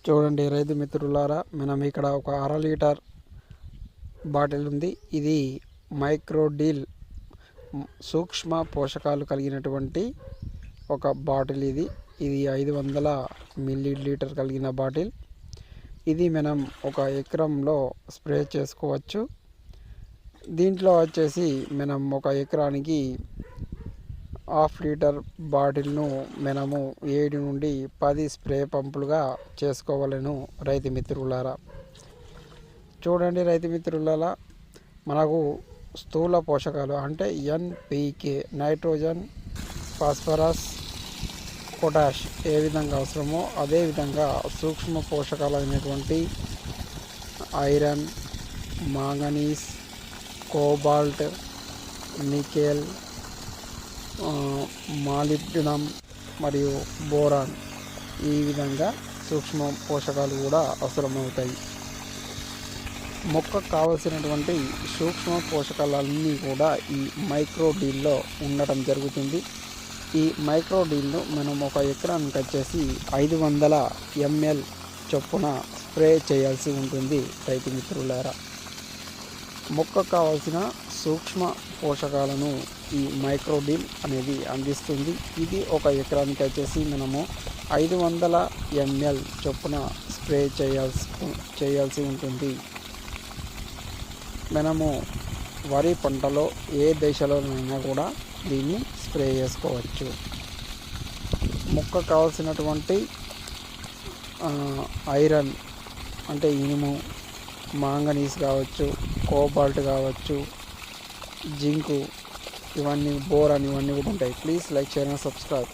చూడండి రైతు మిత్రులారా, మనం ఇక్కడ ఒక అర లీటర్ బాటిల్ ఉంది. ఇది మైక్రోడీల్ సూక్ష్మ పోషకాలు కలిగినటువంటి ఒక బాటిల్. ఇది 500 మిల్లీలీటర్ కలిగిన బాటిల్. ఇది మనం ఒక ఎకరంలో స్ప్రే చేసుకోవచ్చు. దీంట్లో వచ్చేసి మనం ఒక ఎకరానికి 1/2 లీటర్ బాటిల్ను మనము 7 నుండి 10 స్ప్రే పంపులుగా చేసుకోవాలను రైతు మిత్రులారా. చూడండి రైతు మిత్రులారా, మనకు స్థూల పోషకాలు అంటే ఎన్పికే, నైట్రోజన్, ఫాస్ఫరస్, పొటాష్ ఏ విధంగా అవసరమో అదేవిధంగా సూక్ష్మ పోషకాలు అయినటువంటి iron, manganese, cobalt, nickel, molybdenum మరియు బోరాన్ ఈ విధంగా సూక్ష్మ పోషకాలు కూడా అవసరమవుతాయి. మొక్కకు కావలసినటువంటి సూక్ష్మ పోషకాలన్నీ కూడా ఈ మైక్రోడీల్లో ఉండటం జరుగుతుంది. ఈ మైక్రోడీల్ను మనం ఒక ఎకరానికి వచ్చేసి 500 ml చొప్పున స్ప్రే చేయాల్సి ఉంటుంది రైతు మిత్రులారా. మొక్కకు కావాల్సిన సూక్ష్మ పోషకాలను ఈ మైక్రోడీల్ అనేది అందిస్తుంది. ఇది ఒక ఎకరానికి వచ్చేసి మనము 500 ml చొప్పున స్ప్రే చేయాల్సి ఉంటుంది. మనము వరి పంటలో ఏ దశలోనైనా కూడా దీన్ని స్ప్రే చేసుకోవచ్చు. మొక్కకు కావాల్సినటువంటి ఐరన్ అంటే ఇనుము, మాంగనీస్ కావచ్చు, కోబాల్ట్ కావచ్చు, జింకు, ఇవన్నీ బోరాన్ ఇవన్నీ కూడా ఉంటాయి. Please like, share and subscribe.